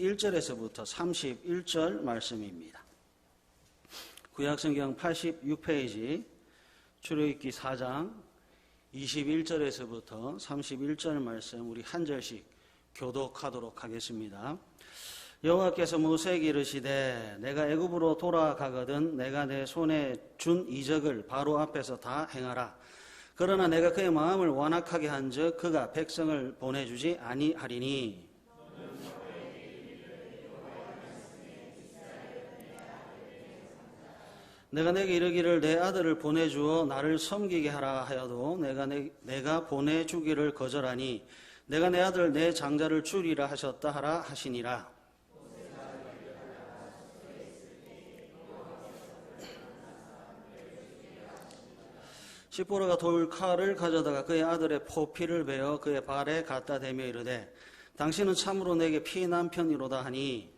21절에서부터 31절 말씀입니다. 구약성경 86페이지 출애굽기 4장 21절에서부터 31절 말씀 우리 한 절씩 교독하도록 하겠습니다. 여호와께서 모세에게 이르시되 내가 애굽으로 돌아가거든 내가 내 손에 준 이적을 바로 앞에서 다 행하라. 그러나 내가 그의 마음을 완악하게 한즉 그가 백성을 보내주지 아니하리니 내가 내게 이르기를 내 아들을 보내주어 나를 섬기게 하라 하여도 내가 보내주기를 거절하니 내가 내 아들 내 장자를 주리라 하셨다 하라 하시니라. 시보라가 돌칼을 가져다가 그의 아들의 포피를 베어 그의 발에 갖다 대며 이르되 당신은 참으로 내게 피난편이로다 하니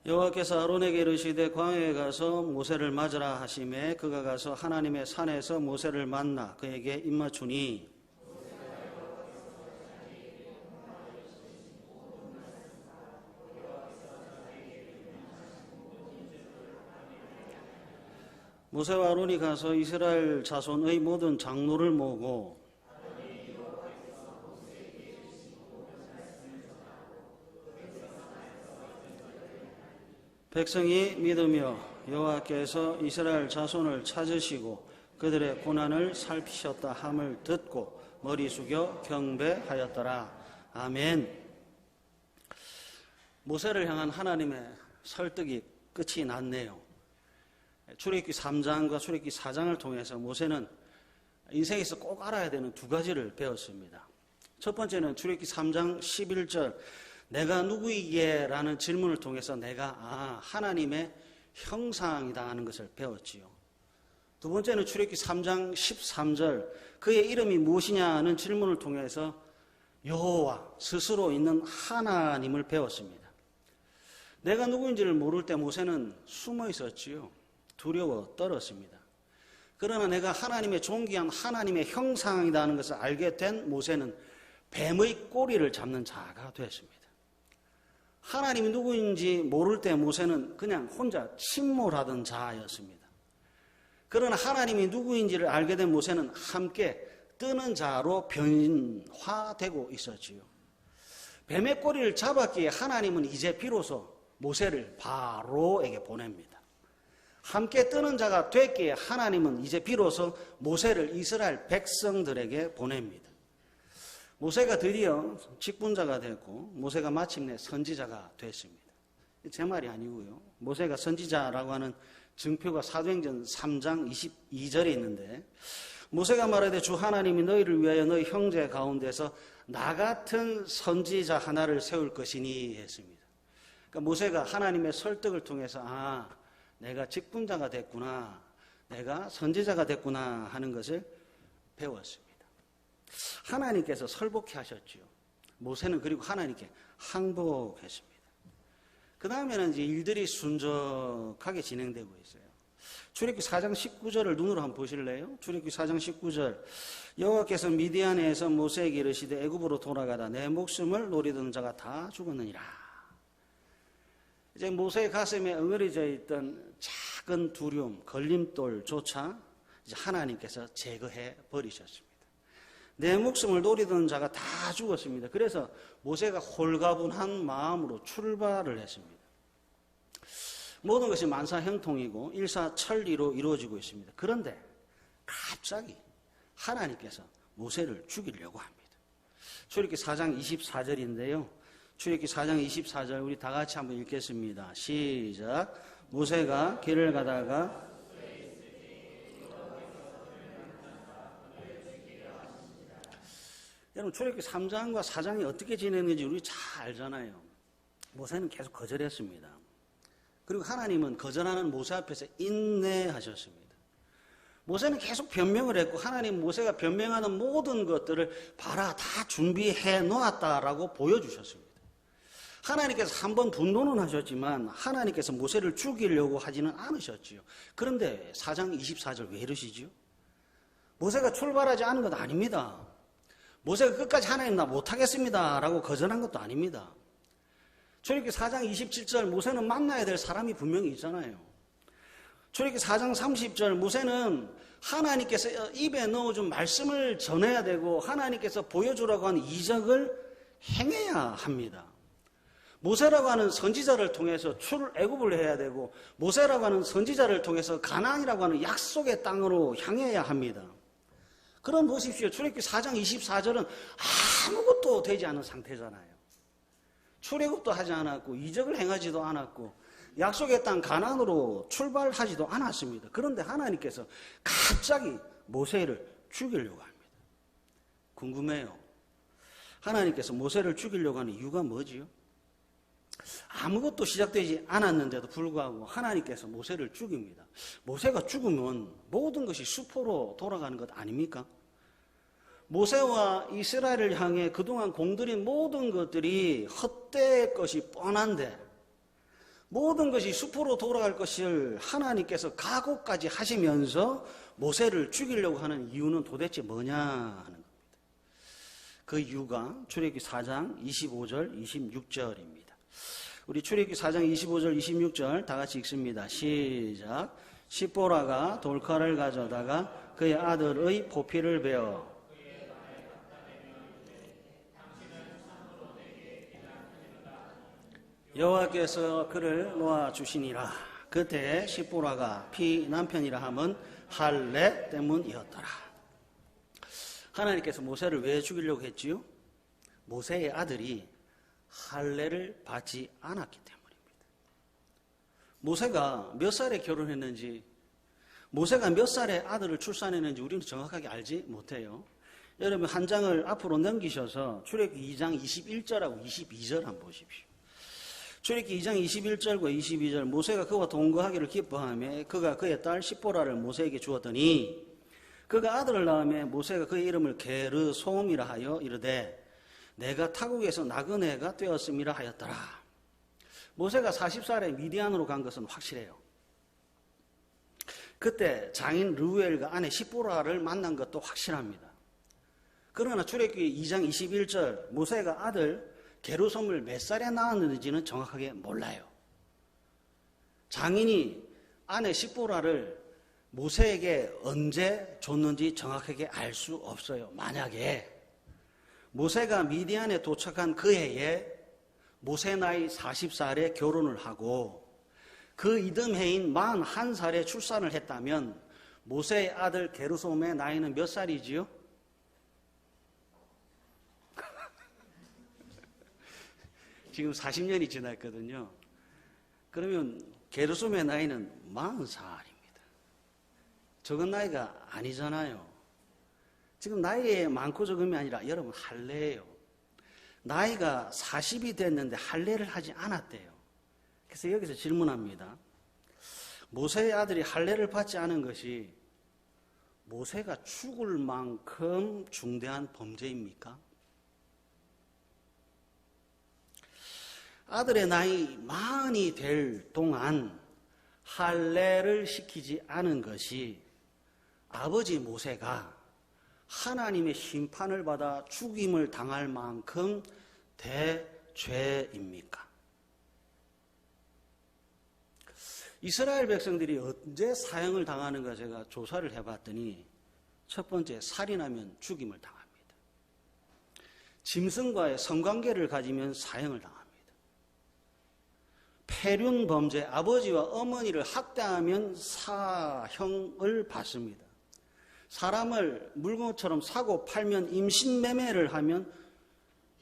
여호와께서 아론에게 이르시되 광야에 가서 모세를 맞으라 하시매 그가 가서 하나님의 산에서 모세를 만나 그에게 입맞추니 모세와 아론이 가서 이스라엘 자손의 모든 장로를 모으고 백성이 믿으며 여호와께서 이스라엘 자손을 찾으시고 그들의 고난을 살피셨다 함을 듣고 머리 숙여 경배하였더라. 아멘. 모세를 향한 하나님의 설득이 끝이 났네요. 출애굽기 3장과 출애굽기 4장을 통해서 모세는 인생에서 꼭 알아야 되는 두 가지를 배웠습니다. 첫 번째는 출애굽기 3장 11절 내가 누구이게? 라는 질문을 통해서 내가 하나님의 형상이다 하는 것을 배웠지요. 두 번째는 출애굽기 3장 13절 그의 이름이 무엇이냐는 질문을 통해서 여호와 스스로 있는 하나님을 배웠습니다. 내가 누구인지를 모를 때 모세는 숨어 있었지요. 두려워 떨었습니다. 그러나 내가 하나님의 존귀한 하나님의 형상이다 하는 것을 알게 된 모세는 뱀의 꼬리를 잡는 자가 되었습니다. 하나님이 누구인지 모를 때 모세는 그냥 혼자 침몰하던 자였습니다. 그러나 하나님이 누구인지를 알게 된 모세는 함께 뜨는 자로 변화되고 있었지요. 뱀의 꼬리를 잡았기에 하나님은 이제 비로소 모세를 바로에게 보냅니다. 함께 뜨는 자가 됐기에 하나님은 이제 비로소 모세를 이스라엘 백성들에게 보냅니다. 모세가 드디어 직분자가 됐고 모세가 마침내 선지자가 됐습니다. 제 말이 아니고요. 모세가 선지자라고 하는 증표가 사도행전 3장 22절에 있는데 모세가 말하되 주 하나님이 너희를 위하여 너희 형제 가운데서 나 같은 선지자 하나를 세울 것이니 했습니다. 그러니까 모세가 하나님의 설득을 통해서 내가 직분자가 됐구나, 내가 선지자가 됐구나 하는 것을 배웠습니다. 하나님께서 설복해 하셨지요. 모세는 그리고 하나님께 항복했습니다. 그 다음에는 이제 일들이 순적하게 진행되고 있어요. 출애굽기 4장 19절을 눈으로 한번 보실래요? 출애굽기 4장 19절 여호와께서 미디안에서 모세에게 이르시되 애굽으로 돌아가다 내 목숨을 노리던 자가 다 죽었느니라. 이제 모세의 가슴에 응어리져 있던 작은 두려움, 걸림돌조차 이제 하나님께서 제거해 버리셨습니다. 내 목숨을 노리던 자가 다 죽었습니다. 그래서 모세가 홀가분한 마음으로 출발을 했습니다. 모든 것이 만사형통이고 일사천리로 이루어지고 있습니다. 그런데 갑자기 하나님께서 모세를 죽이려고 합니다. 출애굽기 4장 24절인데요. 출애굽기 4장 24절 우리 다 같이 한번 읽겠습니다. 시작. 모세가 길을 가다가 여러분 출애굽기 3장과 4장이 어떻게 진행했는지 우리 잘 알잖아요. 모세는 계속 거절했습니다. 그리고 하나님은 거절하는 모세 앞에서 인내하셨습니다. 모세는 계속 변명을 했고 하나님 모세가 변명하는 모든 것들을 봐라 다 준비해 놓았다라고 보여주셨습니다. 하나님께서 한번 분노는 하셨지만 하나님께서 모세를 죽이려고 하지는 않으셨지요. 그런데 4장 24절 왜 이러시지요? 모세가 출발하지 않은 것 아닙니다. 모세가 끝까지 하나님 나 못하겠습니다 라고 거절한 것도 아닙니다. 출애굽기 4장 27절 모세는 만나야 될 사람이 분명히 있잖아요. 출애굽기 4장 30절 모세는 하나님께서 입에 넣어준 말씀을 전해야 되고 하나님께서 보여주라고 하는 이적을 행해야 합니다. 모세라고 하는 선지자를 통해서 출애굽을 해야 되고 모세라고 하는 선지자를 통해서 가나안이라고 하는 약속의 땅으로 향해야 합니다. 그럼 보십시오. 출애굽기 4장 24절은 아무것도 되지 않은 상태잖아요. 출애굽도 하지 않았고 이적을 행하지도 않았고 약속의 땅 가나안으로 출발하지도 않았습니다. 그런데 하나님께서 갑자기 모세를 죽이려고 합니다. 궁금해요. 하나님께서 모세를 죽이려고 하는 이유가 뭐지요? 아무것도 시작되지 않았는데도 불구하고 하나님께서 모세를 죽입니다. 모세가 죽으면 모든 것이 수포로 돌아가는 것 아닙니까? 모세와 이스라엘을 향해 그동안 공들인 모든 것들이 헛될 것이 뻔한데 모든 것이 수포로 돌아갈 것을 하나님께서 각오까지 하시면서 모세를 죽이려고 하는 이유는 도대체 뭐냐 하는 겁니다. 그 이유가 출애굽기 4장 25절 26절입니다. 우리 출애굽기 4장 25절 26절 다 같이 읽습니다. 시작. 시보라가 돌칼을 가져다가 그의 아들의 포피를 베어 여호와께서 그를 놓아주시니라. 그때 시보라가 피 남편이라 함은 할례 때문이었더라. 하나님께서 모세를 왜 죽이려고 했지요? 모세의 아들이 할례를 받지 않았기 때문입니다. 모세가 몇 살에 결혼했는지, 모세가 몇 살에 아들을 출산했는지 우리는 정확하게 알지 못해요. 여러분 한 장을 앞으로 넘기셔서 출애굽기 2장 21절하고 22절 한번 보십시오. 출애굽기 2장 21절과 22절 모세가 그와 동거하기를 기뻐하며 그가 그의 딸 시보라를 모세에게 주었더니 그가 아들을 낳으며 모세가 그의 이름을 게르솜이라 하여 이르되 내가 타국에서 나그네가 되었음이라 하였더라. 모세가 40살에 미디안으로 간 것은 확실해요. 그때 장인 르우엘과 아내 시보라를 만난 것도 확실합니다. 그러나 출애굽기 2장 21절 모세가 아들 게르솜을 몇 살에 낳았는지는 정확하게 몰라요. 장인이 아내 시보라를 모세에게 언제 줬는지 정확하게 알 수 없어요. 만약에 모세가 미디안에 도착한 그 해에 모세 나이 40살에 결혼을 하고 그 이듬해인 41살에 출산을 했다면 모세의 아들 게르솜의 나이는 몇 살이지요? 지금 40년이 지났거든요. 그러면 게르솜의 나이는 40살입니다. 적은 나이가 아니잖아요. 지금 나이에 많고 적음이 아니라 여러분 할례예요. 나이가 40이 됐는데 할례를 하지 않았대요. 그래서 여기서 질문합니다. 모세의 아들이 할례를 받지 않은 것이 모세가 죽을 만큼 중대한 범죄입니까? 아들의 나이 만이 될 동안 할례를 시키지 않은 것이 아버지 모세가 하나님의 심판을 받아 죽임을 당할 만큼 대죄입니까? 이스라엘 백성들이 언제 사형을 당하는가 제가 조사를 해봤더니 첫 번째 살인하면 죽임을 당합니다. 짐승과의 성관계를 가지면 사형을 당합니다. 폐륜 범죄, 아버지와 어머니를 학대하면 사형을 받습니다. 사람을 물건처럼 사고 팔면 임신매매를 하면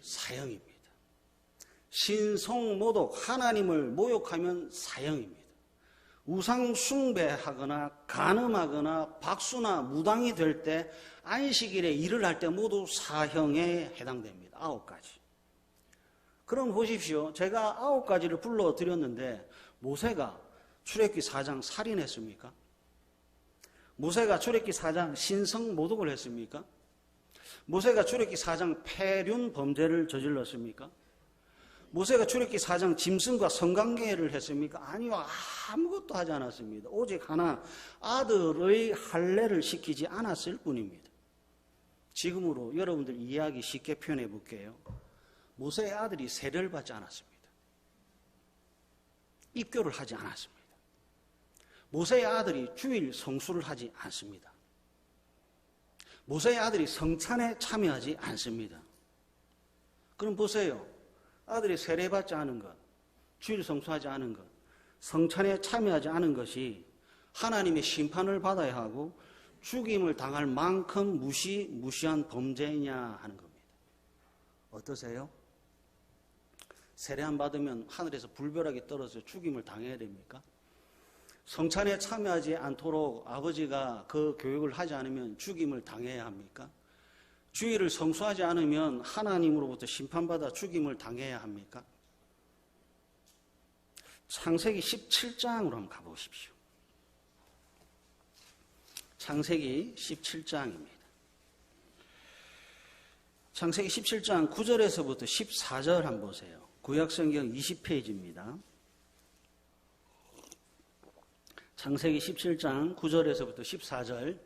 사형입니다. 신성모독, 하나님을 모욕하면 사형입니다. 우상 숭배하거나 간음하거나 박수나 무당이 될 때 안식일에 일을 할 때 모두 사형에 해당됩니다. 9가지. 그럼 보십시오. 제가 9가지를 불러드렸는데 모세가 출애굽기 4장 살인했습니까? 모세가 출애굽기 4장 신성모독을 했습니까? 모세가 출애굽기 4장 폐륜 범죄를 저질렀습니까? 모세가 출애굽기 4장 짐승과 성관계를 했습니까? 아니요. 아무것도 하지 않았습니다. 오직 하나, 아들의 할례를 시키지 않았을 뿐입니다. 지금으로 여러분들 이해하기 쉽게 표현해 볼게요. 모세의 아들이 세례를 받지 않았습니다. 입교를 하지 않았습니다. 모세의 아들이 주일 성수를 하지 않습니다. 모세의 아들이 성찬에 참여하지 않습니다. 그럼 보세요. 아들이 세례받지 않은 것, 주일 성수하지 않은 것, 성찬에 참여하지 않은 것이 하나님의 심판을 받아야 하고 죽임을 당할 만큼 무시한 범죄이냐 하는 겁니다. 어떠세요? 세례 안 받으면 하늘에서 불벼락이 떨어져 죽임을 당해야 됩니까? 성찬에 참여하지 않도록 아버지가 그 교육을 하지 않으면 죽임을 당해야 합니까? 주일을 성수하지 않으면 하나님으로부터 심판받아 죽임을 당해야 합니까? 창세기 17장으로 한번 가보십시오. 창세기 17장입니다. 창세기 17장 9절에서부터 14절 한번 보세요. 구약성경 20페이지입니다. 창세기 17장 9절에서부터 14절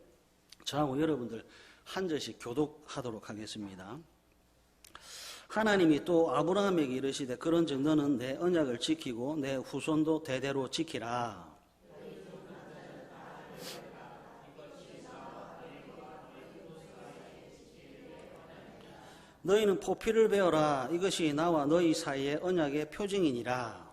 저하고 여러분들 한 절씩 교독하도록 하겠습니다. 하나님이 또 아브라함에게 이르시되 그런즉 너는 내 언약을 지키고 내 후손도 대대로 지키라. 너희는 포피를 베어라. 이것이 나와 너희 사이의 언약의 표징이니라.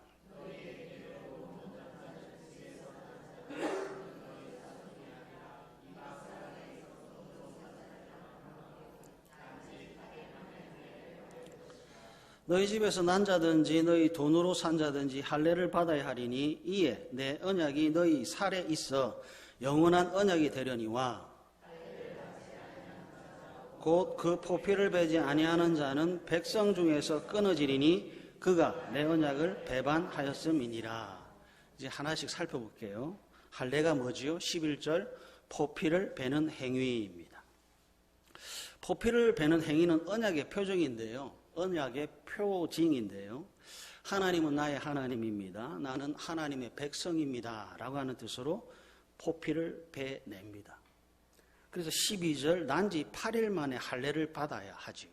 너희 집에서 난 자든지 너희 돈으로 산 자든지 할례를 받아야 하리니 이에 내 언약이 너희 살에 있어 영원한 언약이 되려니와 곧 그 포피를 베지 아니하는 자는 백성 중에서 끊어지리니 그가 내 언약을 배반하였음이니라. 이제 하나씩 살펴볼게요. 할례가 뭐지요? 11절 포피를 베는 행위입니다. 포피를 베는 행위는 언약의 표정인데요. 언약의 표징인데요. 하나님은 나의 하나님입니다. 나는 하나님의 백성입니다. 라고 하는 뜻으로 포피를 베냅니다. 그래서 12절 난지 8일 만에 할례를 받아야 하지요.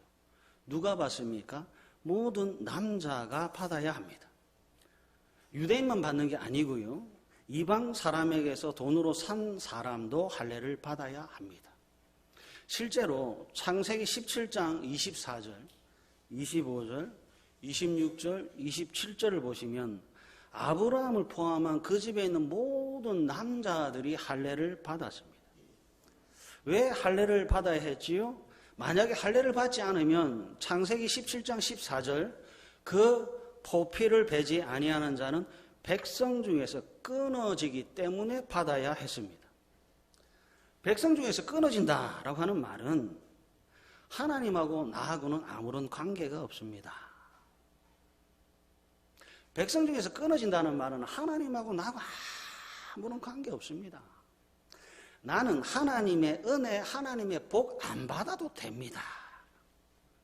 누가 받습니까? 모든 남자가 받아야 합니다. 유대인만 받는 게 아니고요. 이방 사람에게서 돈으로 산 사람도 할례를 받아야 합니다. 실제로 창세기 17장 24절 25절, 26절, 27절을 보시면 아브라함을 포함한 그 집에 있는 모든 남자들이 할례를 받았습니다. 왜 할례를 받아야 했지요? 만약에 할례를 받지 않으면 창세기 17장 14절 그 포피를 베지 아니하는 자는 백성 중에서 끊어지기 때문에 받아야 했습니다. 백성 중에서 끊어진다라고 하는 말은 하나님하고 나하고는 아무런 관계가 없습니다. 백성 중에서 끊어진다는 말은 하나님하고 나하고 아무런 관계 없습니다. 나는 하나님의 은혜, 하나님의 복 안 받아도 됩니다.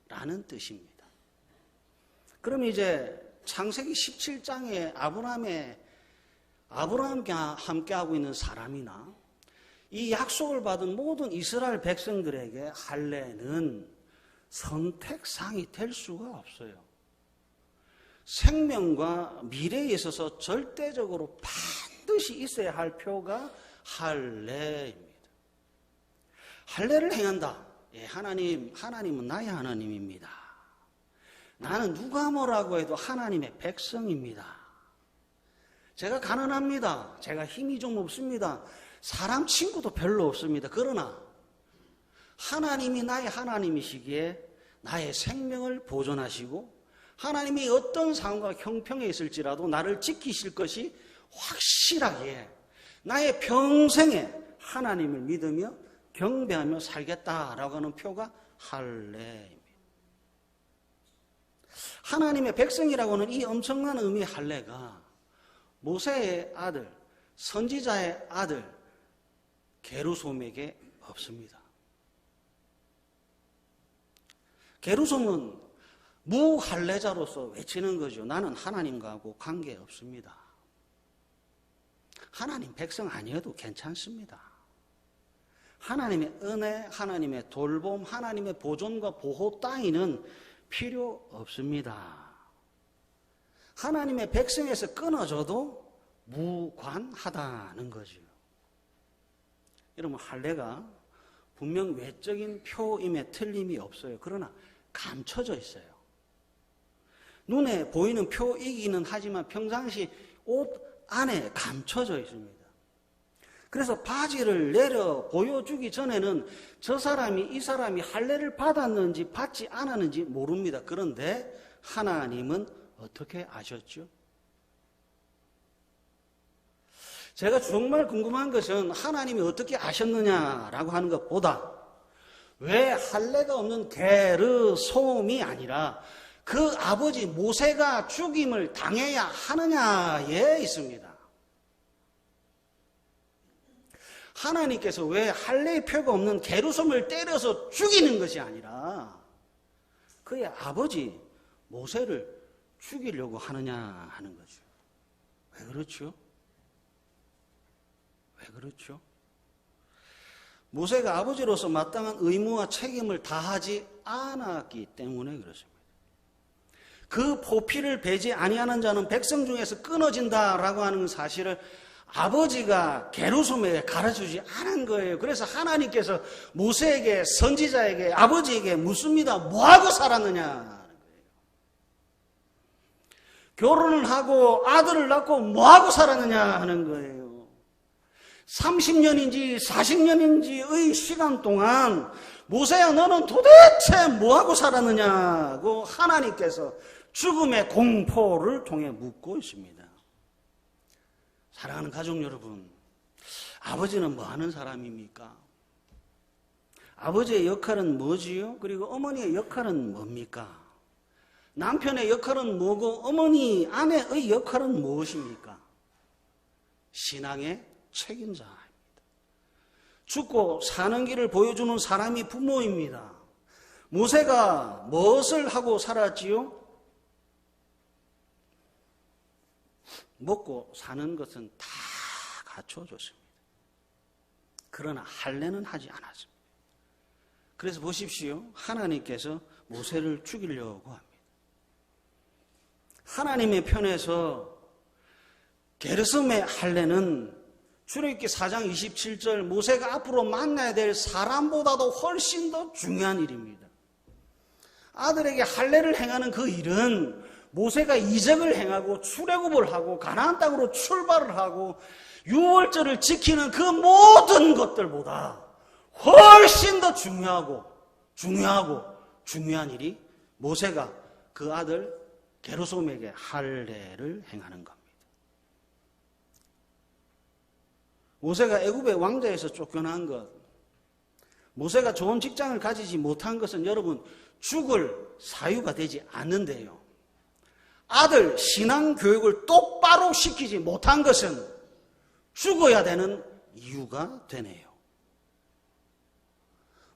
라는 뜻입니다. 그럼 이제 창세기 17장에 아브라함과 함께하고 있는 사람이나 이 약속을 받은 모든 이스라엘 백성들에게 할례는 선택상이 될 수가 없어요. 생명과 미래에 있어서 절대적으로 반드시 있어야 할 표가 할례입니다. 할례를 행한다. 예, 하나님은 나의 하나님입니다. 나는 누가 뭐라고 해도 하나님의 백성입니다. 제가 가난합니다. 제가 힘이 좀 없습니다. 사람 친구도 별로 없습니다. 그러나 하나님이 나의 하나님이시기에 나의 생명을 보존하시고 하나님이 어떤 상황과 형평에 있을지라도 나를 지키실 것이 확실하게 나의 평생에 하나님을 믿으며 경배하며 살겠다라고 하는 표가 할례입니다. 하나님의 백성이라고 하는 이 엄청난 의미의 할례가 모세의 아들, 선지자의 아들 게르솜에게 없습니다. 게르솜은 무할례자로서 외치는 거죠. 나는 하나님과하고 관계없습니다. 하나님 백성 아니어도 괜찮습니다. 하나님의 은혜, 하나님의 돌봄, 하나님의 보존과 보호 따위는 필요 없습니다. 하나님의 백성에서 끊어져도 무관하다는 거죠. 여러분, 할례가 분명 외적인 표임에 틀림이 없어요. 그러나 감춰져 있어요. 눈에 보이는 표이기는 하지만 평상시 옷 안에 감춰져 있습니다. 그래서 바지를 내려 보여주기 전에는 저 사람이, 이 사람이 할례를 받았는지 받지 않았는지 모릅니다. 그런데 하나님은 어떻게 아셨죠? 제가 정말 궁금한 것은 하나님이 어떻게 아셨느냐라고 하는 것보다 왜 할례가 없는 게르솜이 아니라 그 아버지 모세가 죽임을 당해야 하느냐에 있습니다. 하나님께서 왜 할례의 표가 없는 게르솜을 때려서 죽이는 것이 아니라 그의 아버지 모세를 죽이려고 하느냐 하는 거죠. 왜 그렇죠? 왜 그렇죠? 모세가 아버지로서 마땅한 의무와 책임을 다하지 않았기 때문에 그렇습니다. 그 포피를 베지 아니하는 자는 백성 중에서 끊어진다라고 하는 사실을 아버지가 게르솜에게 가르쳐주지 않은 거예요. 그래서 하나님께서 모세에게, 선지자에게, 아버지에게 묻습니다. 뭐하고 살았느냐 하는 거예요. 결혼을 하고 아들을 낳고 뭐하고 살았느냐 하는 거예요. 30년인지 40년인지의 시간 동안 모세야, 너는 도대체 뭐하고 살았느냐고 하나님께서 죽음의 공포를 통해 묻고 있습니다. 사랑하는 가족 여러분, 아버지는 뭐 하는 사람입니까? 아버지의 역할은 뭐지요? 그리고 어머니의 역할은 뭡니까? 남편의 역할은 뭐고 어머니, 아내의 역할은 무엇입니까? 신앙의 책임자입니다. 죽고 사는 길을 보여주는 사람이 부모입니다. 모세가 무엇을 하고 살았지요? 먹고 사는 것은 다 갖춰줬습니다. 그러나 할례는 하지 않았습니다. 그래서 보십시오. 하나님께서 모세를 죽이려고 합니다. 하나님의 편에서 게르솜의 할례는 출애굽기 4장 27절 모세가 앞으로 만나야 될 사람보다도 훨씬 더 중요한 일입니다. 아들에게 할례를 행하는 그 일은 모세가 이적을 행하고 출애굽을 하고 가나안 땅으로 출발을 하고 유월절을 지키는 그 모든 것들보다 훨씬 더 중요한 일이 모세가 그 아들 게르솜에게 할례를 행하는 겁니다. 모세가 애굽의 왕자에서 쫓겨난 것, 모세가 좋은 직장을 가지지 못한 것은 여러분 죽을 사유가 되지 않는데요. 아들 신앙 교육을 똑바로 시키지 못한 것은 죽어야 되는 이유가 되네요.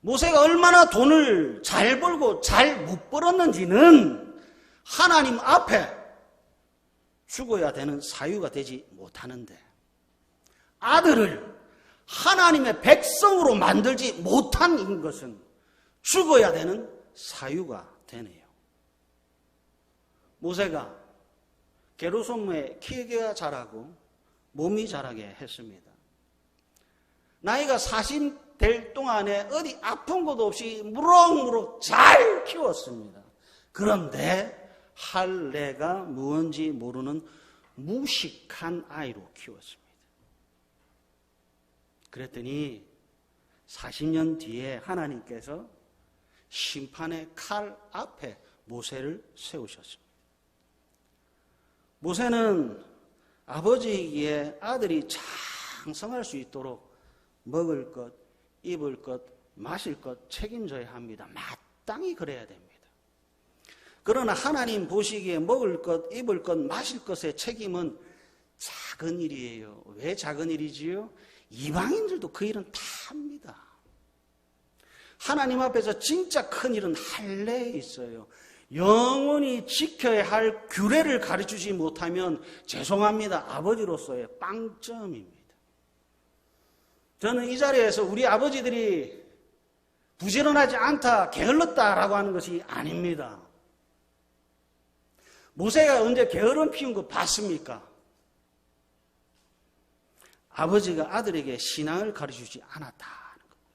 모세가 얼마나 돈을 잘 벌고 잘 못 벌었는지는 하나님 앞에 죽어야 되는 사유가 되지 못하는데 아들을 하나님의 백성으로 만들지 못한 것은 죽어야 되는 사유가 되네요. 모세가 게르솜에 키가 자라고 몸이 자라게 했습니다. 나이가 40 될 동안에 어디 아픈 것도 없이 무럭무럭 잘 키웠습니다. 그런데 할례가 무언지 모르는 무식한 아이로 키웠습니다. 그랬더니 40년 뒤에 하나님께서 심판의 칼 앞에 모세를 세우셨습니다. 모세는 아버지이기에 아들이 장성할 수 있도록 먹을 것, 입을 것, 마실 것 책임져야 합니다. 마땅히 그래야 됩니다. 그러나 하나님 보시기에 먹을 것, 입을 것, 마실 것의 책임은 작은 일이에요. 왜 작은 일이지요? 이방인들도 그 일은 다 합니다. 하나님 앞에서 진짜 큰 일은 할례에 있어요. 영원히 지켜야 할 규례를 가르치지 못하면 죄송합니다. 아버지로서의 빵점입니다. 저는 이 자리에서 우리 아버지들이 부지런하지 않다, 게을렀다라고 하는 것이 아닙니다. 모세가 언제 게으름 피운 거 봤습니까? 아버지가 아들에게 신앙을 가르치지 않았다는 겁니다.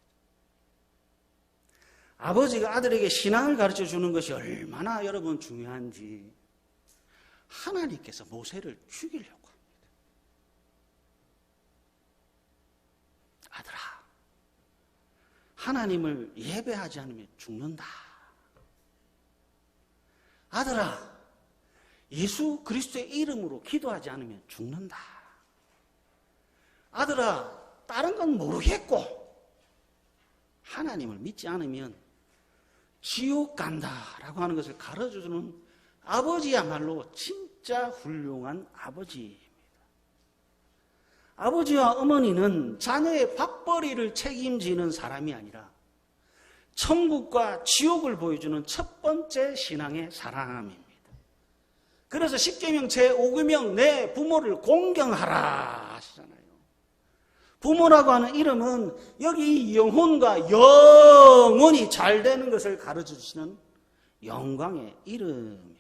아버지가 아들에게 신앙을 가르쳐 주는 것이 얼마나 여러분 중요한지 하나님께서 모세를 죽이려고 합니다. 아들아, 하나님을 예배하지 않으면 죽는다. 아들아, 예수 그리스도의 이름으로 기도하지 않으면 죽는다. 아들아, 다른 건 모르겠고 하나님을 믿지 않으면 지옥 간다라고 하는 것을 가르쳐주는 아버지야말로 진짜 훌륭한 아버지입니다. 아버지와 어머니는 자녀의 밥벌이를 책임지는 사람이 아니라 천국과 지옥을 보여주는 첫 번째 신앙의 사람입니다. 그래서 십계명 제5계명 내 부모를 공경하라 하시잖아요. 부모라고 하는 이름은 여기 영혼과 영원히 잘 되는 것을 가르쳐 주시는 영광의 이름입니다.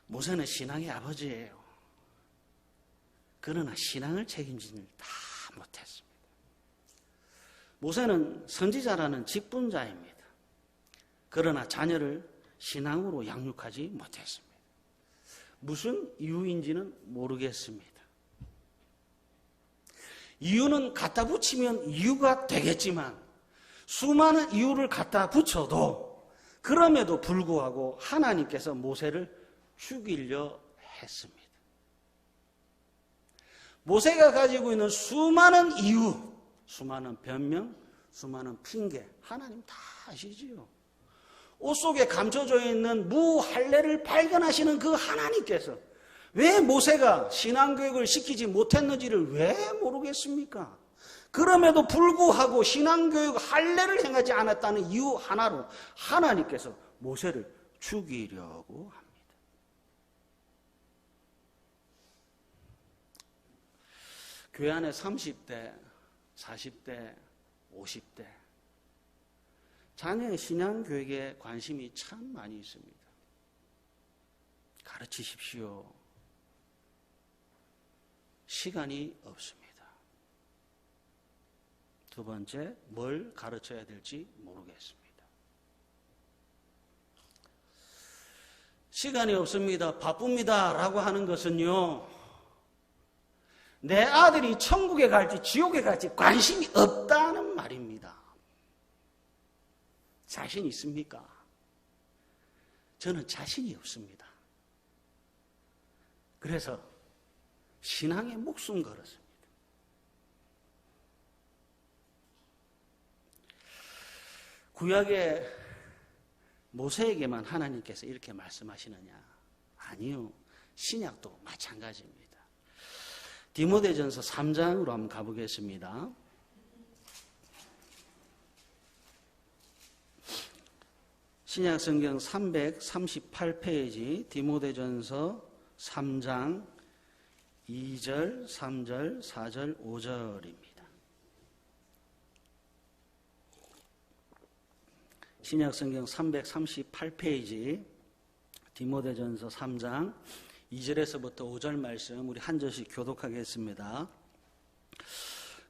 모세는 신앙의 아버지예요. 그러나 신앙을 책임지는 다 못했습니다. 모세는 선지자라는 직분자입니다. 그러나 자녀를 신앙으로 양육하지 못했습니다. 무슨 이유인지는 모르겠습니다. 이유는 갖다 붙이면 이유가 되겠지만 수많은 이유를 갖다 붙여도 그럼에도 불구하고 하나님께서 모세를 죽이려 했습니다. 모세가 가지고 있는 수많은 이유, 수많은 변명, 수많은 핑계 하나님 다 아시지요. 옷 속에 감춰져 있는 무할례를 발견하시는 그 하나님께서 왜 모세가 신앙교육을 시키지 못했는지를 왜 모르겠습니까? 그럼에도 불구하고 신앙교육 할례를 행하지 않았다는 이유 하나로 하나님께서 모세를 죽이려고 합니다. 교회 안에 30대, 40대, 50대 자녀의 신앙교육에 관심이 참 많이 있습니다. 가르치십시오. 시간이 없습니다. 두 번째, 뭘 가르쳐야 될지 모르겠습니다. 시간이 없습니다. 바쁩니다. 라고 하는 것은요, 내 아들이 천국에 갈지 지옥에 갈지 관심이 없다는 말입니다. 자신 있습니까? 저는 자신이 없습니다. 그래서 신앙에 목숨 걸었습니다. 구약의 모세에게만 하나님께서 이렇게 말씀하시느냐? 아니요. 신약도 마찬가지입니다. 디모데전서 3장으로 한번 가보겠습니다. 신약성경 338페이지 디모데전서 3장 2절, 3절, 4절, 5절입니다. 신약성경 338페이지 디모데전서 3장 2절에서부터 5절 말씀 우리 한 절씩 교독하겠습니다.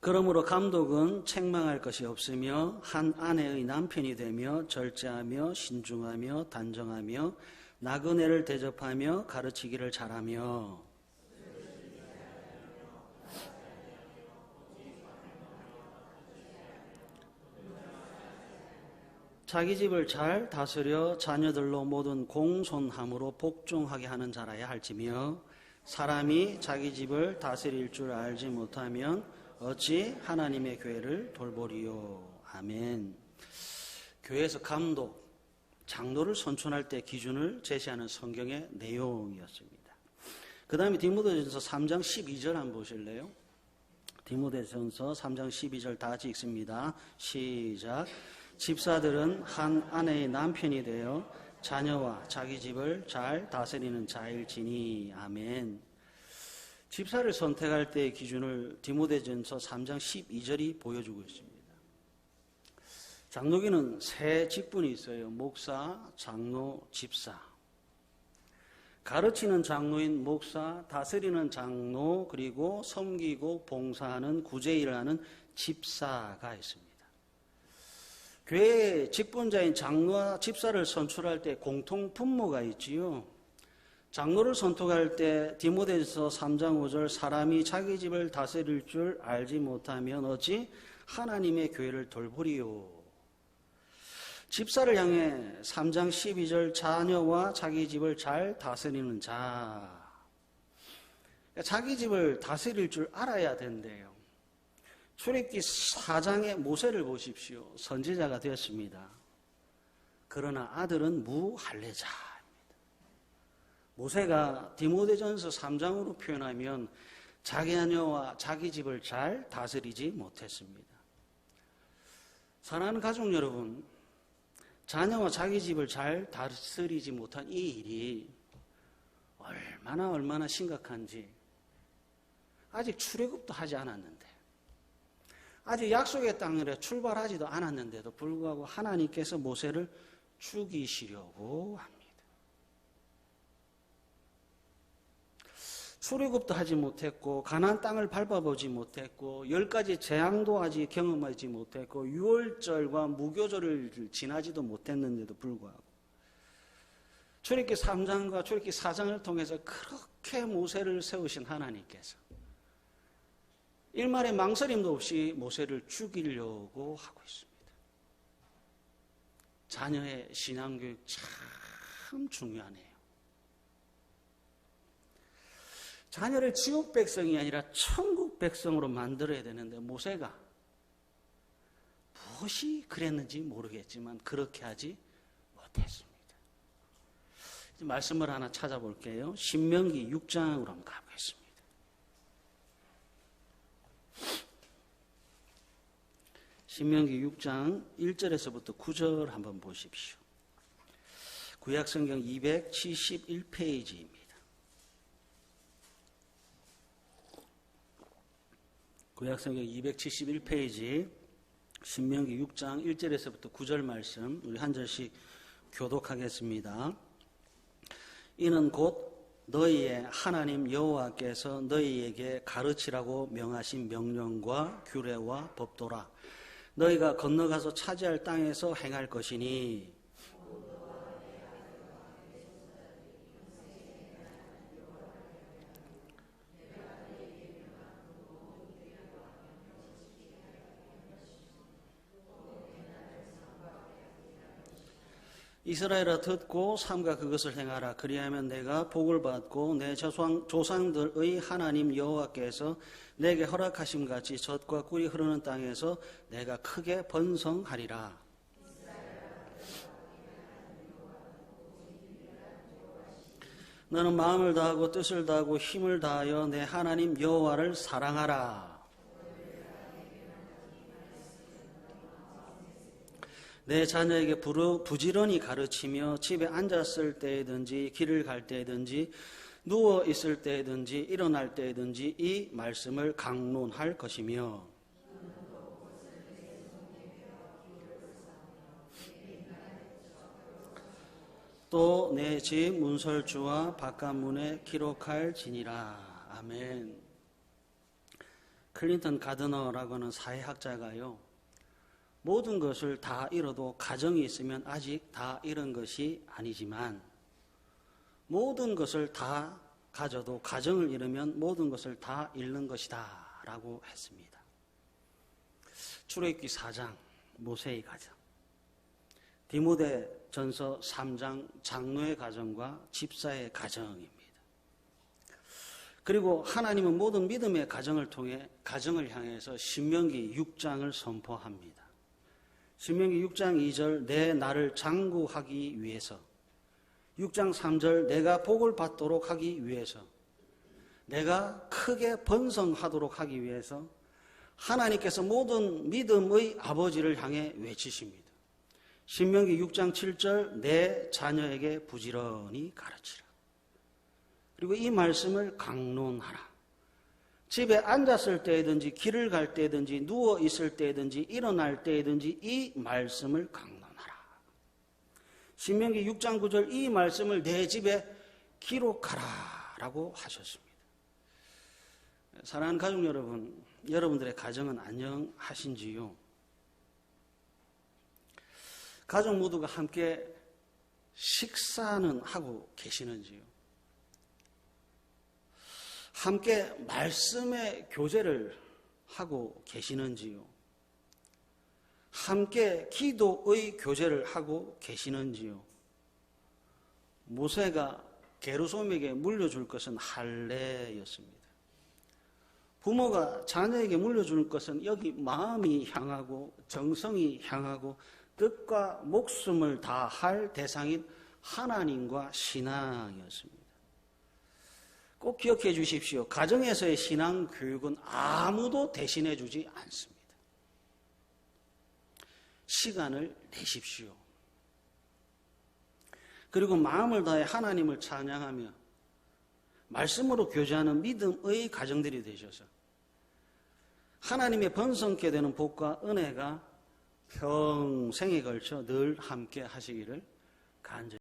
그러므로 감독은 책망할 것이 없으며 한 아내의 남편이 되며 절제하며 신중하며 단정하며 나그네를 대접하며 가르치기를 잘하며 자기 집을 잘 다스려 자녀들로 모든 공손함으로 복종하게 하는 자라야 할지며 사람이 자기 집을 다스릴 줄 알지 못하면 어찌 하나님의 교회를 돌보리요. 아멘. 교회에서 감독, 장로를 선출할 때 기준을 제시하는 성경의 내용이었습니다. 그 다음에 디모데전서 3장 12절 한번 보실래요? 디모데전서 3장 12절 다 같이 읽습니다. 시작. 집사들은 한 아내의 남편이 되어 자녀와 자기 집을 잘 다스리는 자일지니. 아멘. 집사를 선택할 때의 기준을 디모데전서 3장 12절이 보여주고 있습니다. 장로교는 세 직분이 있어요. 목사, 장로, 집사. 가르치는 장로인 목사, 다스리는 장로, 그리고 섬기고 봉사하는 구제일을 하는 집사가 있습니다. 교회의 직분자인 장로와 집사를 선출할 때 공통 분모가 있지요. 장로를 선택할 때 디모데전서 3장 5절 사람이 자기 집을 다스릴 줄 알지 못하면 어찌 하나님의 교회를 돌보리요. 집사를 향해 3장 12절 자녀와 자기 집을 잘 다스리는 자. 자기 집을 다스릴 줄 알아야 된대요. 출애굽기 4장의 모세를 보십시오. 선지자가 되었습니다. 그러나 아들은 무할례자입니다. 모세가 디모데전서 3장으로 표현하면 자기 자녀와 자기 집을 잘 다스리지 못했습니다. 사랑하는 가족 여러분, 자녀와 자기 집을 잘 다스리지 못한 이 일이 얼마나 심각한지 아직 출애굽도 하지 않았는데, 아직 약속의 땅으로 출발하지도 않았는데도 불구하고 하나님께서 모세를 죽이시려고 합니다. 출애굽도 하지 못했고 가나안 땅을 밟아보지 못했고 10가지 재앙도 아직 경험하지 못했고 유월절과 무교절을 지나지도 못했는데도 불구하고 출애굽기 3장과 출애굽기 4장을 통해서 그렇게 모세를 세우신 하나님께서 일말의 망설임도 없이 모세를 죽이려고 하고 있습니다. 자녀의 신앙교육 참 중요하네요. 자녀를 지옥 백성이 아니라 천국 백성으로 만들어야 되는데 모세가 무엇이 그랬는지 모르겠지만 그렇게 하지 못했습니다. 이제 말씀을 하나 찾아볼게요. 신명기 6장으로 한번 가보겠습니다. 신명기 6장 1절에서부터 9절 한번 보십시오. 구약성경 271페이지입니다. 구약성경 271페이지 신명기 6장 1절에서부터 9절 말씀 우리 한 절씩 교독하겠습니다. 이는 곧 너희의 하나님 여호와께서 너희에게 가르치라고 명하신 명령과 규례와 법도라. 너희가 건너가서 차지할 땅에서 행할 것이니 이스라엘아 듣고 삼가 그것을 행하라. 그리하면 내가 복을 받고 내 조상들의 하나님 여호와께서 내게 허락하심 같이 젖과 꿀이 흐르는 땅에서 내가 크게 번성하리라. 너는 마음을 다하고 뜻을 다하고 힘을 다하여 내 하나님 여호와를 사랑하라. 내 자녀에게 부지런히 가르치며 집에 앉았을 때든지 길을 갈 때든지 누워 있을 때든지 일어날 때든지 이 말씀을 강론할 것이며 또 내 집 문설주와 바깥문에 기록할지니라. 아멘. 클린턴 가드너라고 하는 사회학자가요, 모든 것을 다 잃어도 가정이 있으면 아직 다 잃은 것이 아니지만 모든 것을 다 가져도 가정을 잃으면 모든 것을 다 잃는 것이다 라고 했습니다. 출애굽기 4장 모세의 가정, 디모데전서 3장 장로의 가정과 집사의 가정입니다. 그리고 하나님은 모든 믿음의 가정을 통해 가정을 향해서 신명기 6장을 선포합니다. 신명기 6장 2절 내 나를 장구하기 위해서, 6장 3절 내가 복을 받도록 하기 위해서, 내가 크게 번성하도록 하기 위해서 하나님께서 모든 믿음의 아버지를 향해 외치십니다. 신명기 6장 7절 내 자녀에게 부지런히 가르치라. 그리고 이 말씀을 강론하라. 집에 앉았을 때든지 길을 갈 때든지 누워 있을 때든지 일어날 때든지 이 말씀을 강론하라. 신명기 6장 9절 이 말씀을 내 집에 기록하라 라고 하셨습니다. 사랑하는 가족 여러분, 여러분들의 가정은 안녕하신지요? 가족 모두가 함께 식사는 하고 계시는지요? 함께 말씀의 교제를 하고 계시는지요? 함께 기도의 교제를 하고 계시는지요? 모세가 게르솜에게 물려줄 것은 할례였습니다. 부모가 자녀에게 물려줄 것은 여기 마음이 향하고 정성이 향하고 뜻과 목숨을 다할 대상인 하나님과 신앙이었습니다. 꼭 기억해 주십시오. 가정에서의 신앙 교육은 아무도 대신해 주지 않습니다. 시간을 내십시오. 그리고 마음을 다해 하나님을 찬양하며 말씀으로 교제하는 믿음의 가정들이 되셔서 하나님의 번성케 되는 복과 은혜가 평생에 걸쳐 늘 함께 하시기를 간절히